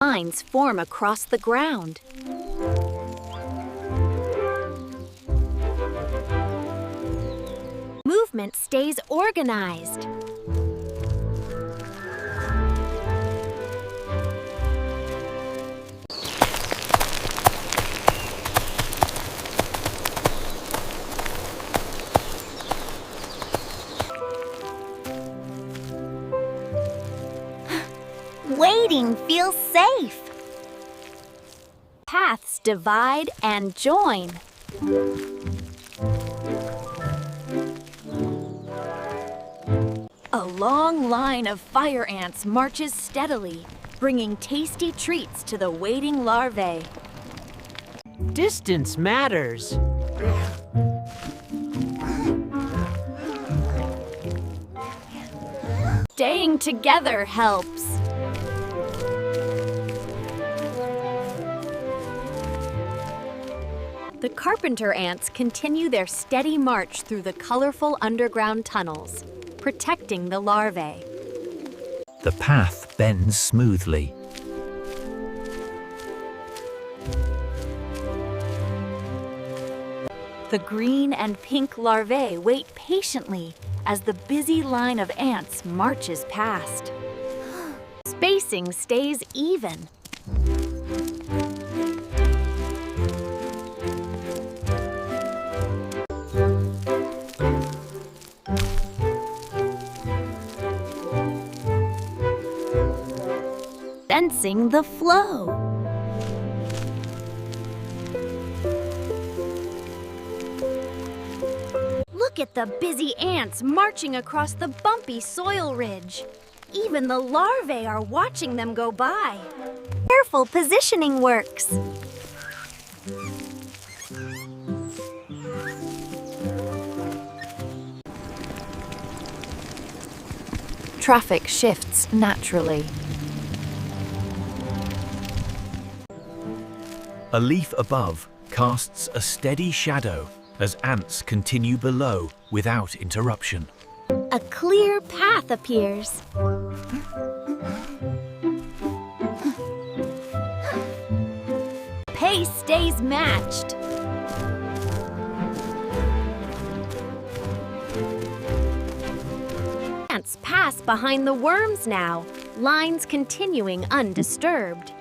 Lines form across the ground. Movement stays organized. Waiting feels safe. Paths divide and join. A long line of fire ants marches steadily, bringing tasty treats to the waiting larvae. Distance matters. Staying together helps. The carpenter ants continue their steady march through the colorful underground tunnels, protecting the larvae. The path bends smoothly. The green and pink larvae wait patiently as the busy line of ants marches past. Spacing stays even. Sensing the flow. Look at the busy ants marching across the bumpy soil ridge. Even the larvae are watching them go by. Careful positioning works. Traffic shifts naturally. A leaf above casts a steady shadow as ants continue below without interruption. A clear path appears. Pace stays matched. Ants pass behind the worms now, lines continuing undisturbed.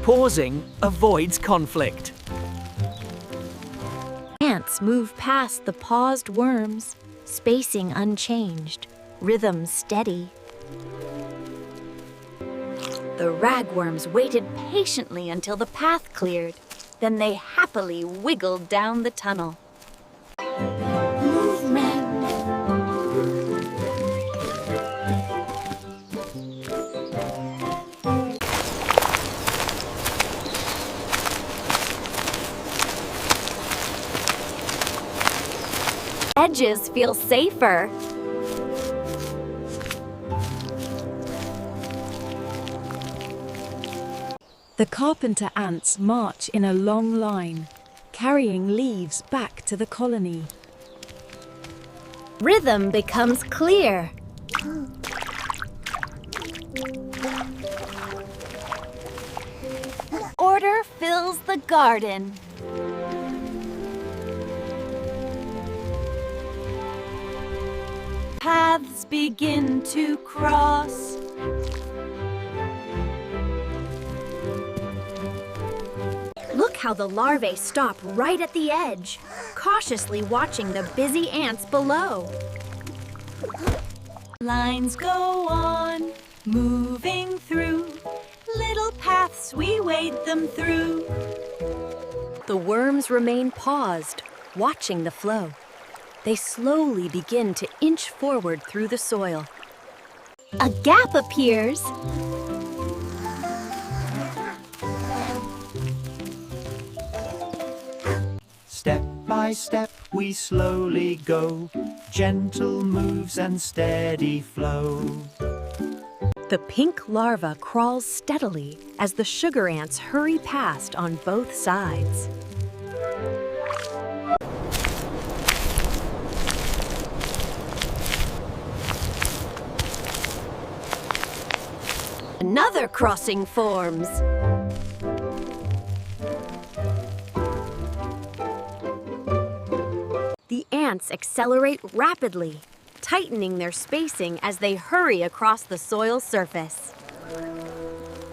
Pausing avoids conflict. Ants move past the paused worms, spacing unchanged, rhythm steady. The ragworms waited patiently until the path cleared. Then they happily wiggled down the tunnel. Edges feel safer. The carpenter ants march in a long line, carrying leaves back to the colony. Rhythm becomes clear. Order fills the garden. Paths begin to cross. Look how the larvae stop right at the edge, cautiously watching the busy ants below. Lines go on, moving through. Little paths, we wade them through. The worms remain paused, watching the flow. They slowly begin to inch forward through the soil. A gap appears. Step by step we slowly go, gentle moves and steady flow. The pink larva crawls steadily as the sugar ants hurry past on both sides. Another crossing forms. The ants accelerate rapidly, tightening their spacing as they hurry across the soil surface.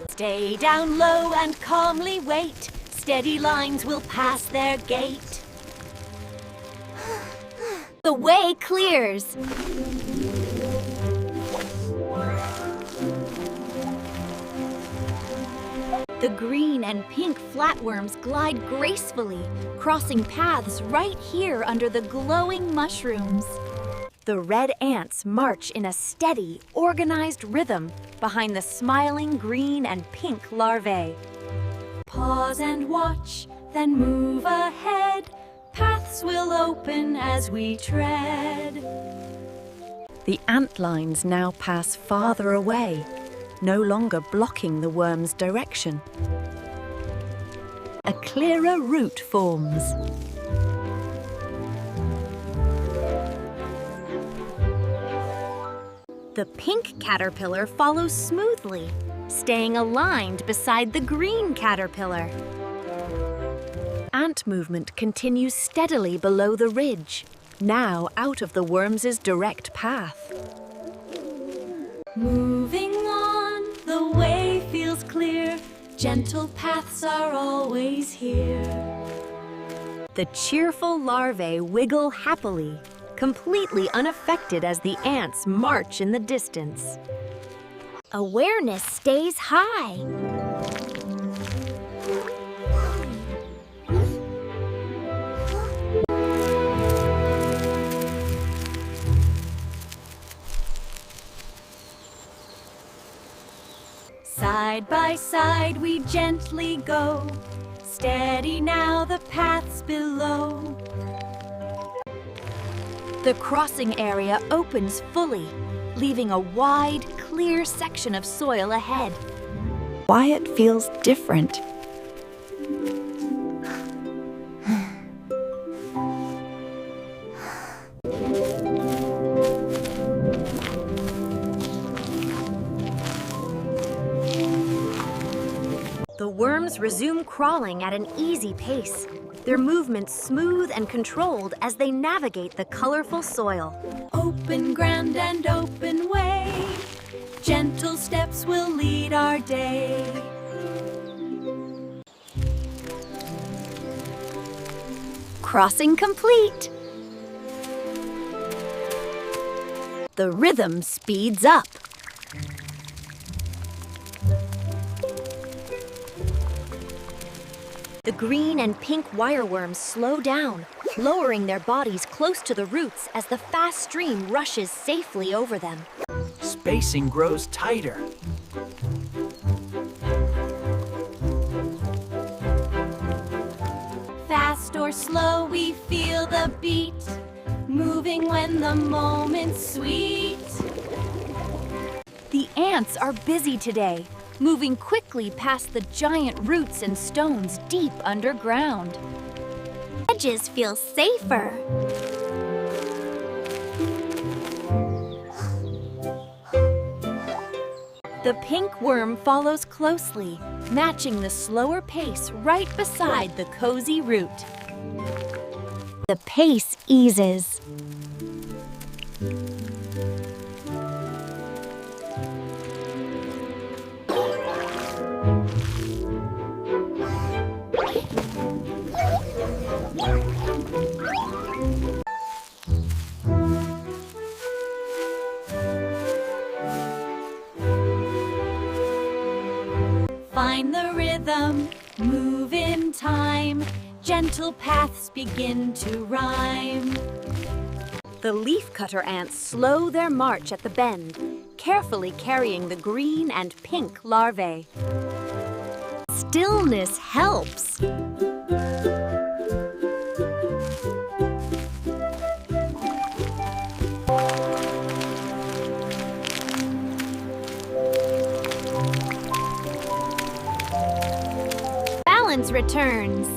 Stay down low and calmly wait. Steady lines will pass their gate. The way clears. The green and pink flatworms glide gracefully, crossing paths right here under the glowing mushrooms. The red ants march in a steady, organized rhythm behind the smiling green and pink larvae. Pause and watch, then move ahead. Paths will open as we tread. The ant lines now pass farther away, no longer blocking the worm's direction. A clearer route forms. The pink caterpillar follows smoothly, staying aligned beside the green caterpillar. Ant movement continues steadily below the ridge, now out of the worm's direct path. Moving on, the way feels clear. Gentle paths are always here. The cheerful larvae wiggle happily, completely unaffected as the ants march in the distance. Awareness stays high. Side by side we gently go, steady now the paths below. The crossing area opens fully, leaving a wide, clear section of soil ahead. Wyatt feels different. The worms resume crawling at an easy pace, their movements smooth and controlled as they navigate the colorful soil. Open ground and open way, gentle steps will lead our day. Crossing complete. The rhythm speeds up. The green and pink wireworms slow down, lowering their bodies close to the roots as the fast stream rushes safely over them. Spacing grows tighter. Fast or slow, we feel the beat, moving when the moment's sweet. The ants are busy today, moving quickly past the giant roots and stones deep underground. Edges feel safer. The pink worm follows closely, matching the slower pace right beside the cozy root. The pace eases. Find the rhythm, move in time, gentle paths begin to rhyme. The leafcutter ants slow their march at the bend, carefully carrying the green and pink larvae. Stillness helps. Balance returns.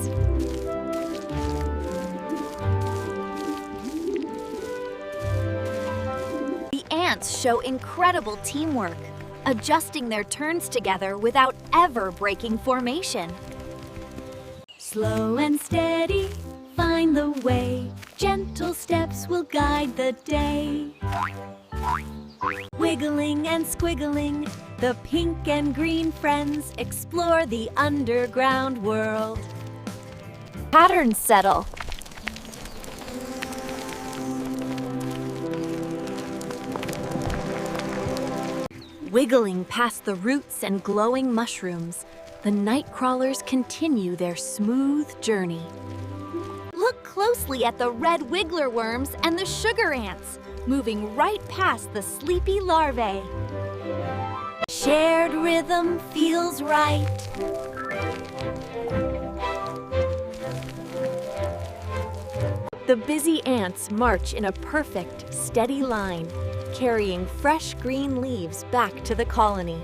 The ants show incredible teamwork, adjusting their turns together without ever breaking formation. Slow and steady, find the way. Gentle steps will guide the day. Wiggling and squiggling, the pink and green friends explore the underground world. Patterns settle. Wiggling past the roots and glowing mushrooms, the night crawlers continue their smooth journey. Look closely at the red wiggler worms and the sugar ants, moving right past the sleepy larvae. Shared rhythm feels right. The busy ants march in a perfect, steady line, carrying fresh green leaves back to the colony.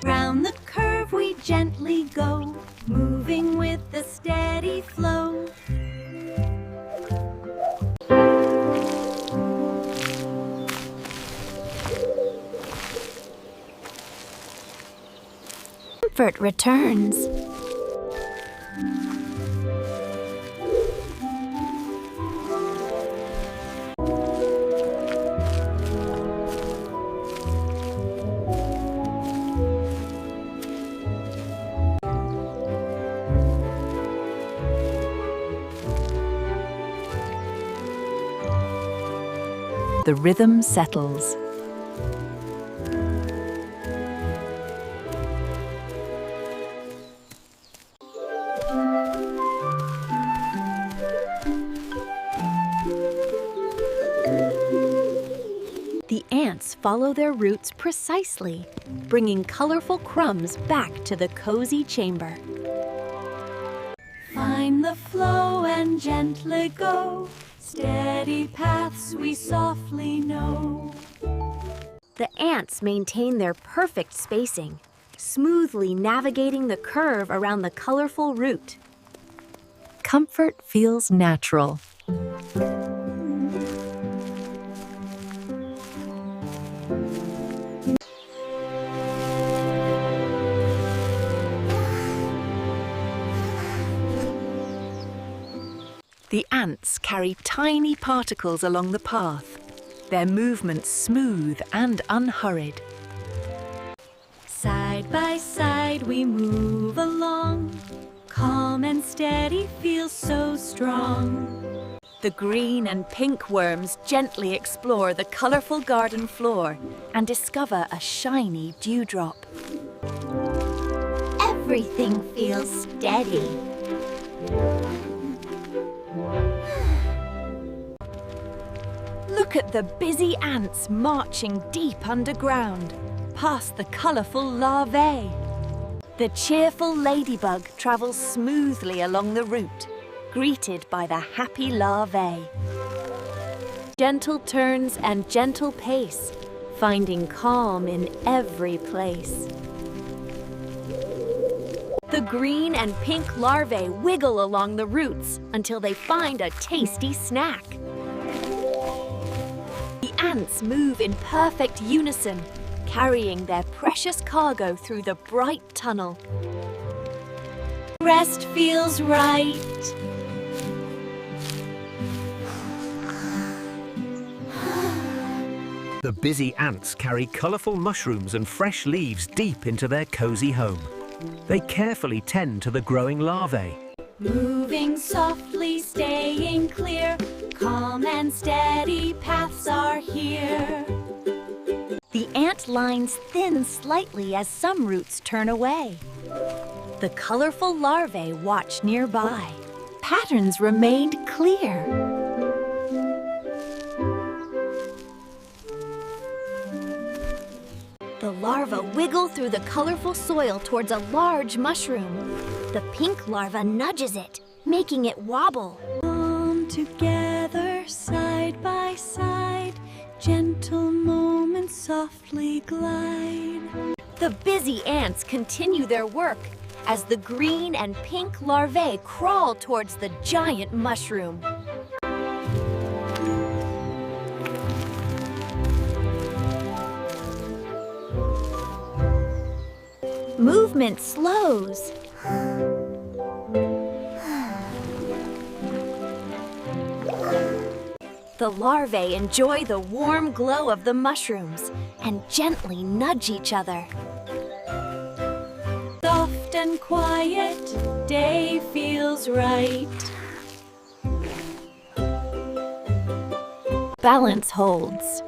Round the curve we gently go, moving with the steady flow. Comfort returns. The rhythm settles. The ants follow their roots precisely, bringing colorful crumbs back to the cozy chamber. Find the flow and gently go. Steady paths we softly know. The ants maintain their perfect spacing, smoothly navigating the curve around the colorful root. Comfort feels natural. The ants carry tiny particles along the path, their movements smooth and unhurried. Side by side we move along, calm and steady feels so strong. The green and pink worms gently explore the colorful garden floor and discover a shiny dewdrop. Everything feels steady. Look at the busy ants marching deep underground, past the colorful larvae. The cheerful ladybug travels smoothly along the route, greeted by the happy larvae. Gentle turns and gentle pace, finding calm in every place. The green and pink larvae wiggle along the roots until they find a tasty snack. The ants move in perfect unison, carrying their precious cargo through the bright tunnel. Rest feels right. The busy ants carry colorful mushrooms and fresh leaves deep into their cozy home. They carefully tend to the growing larvae. Moving softly, staying clear, calm and steady paths are here. The ant lines thin slightly as some roots turn away. The colorful larvae watch nearby. Patterns remained clear. The larvae wiggle through the colorful soil towards a large mushroom. The pink larva nudges it, making it wobble. Come together, side by side, gentle moments softly glide. The busy ants continue their work as the green and pink larvae crawl towards the giant mushroom. Movement slows. The larvae enjoy the warm glow of the mushrooms and gently nudge each other. Soft and quiet, day feels right. Balance holds.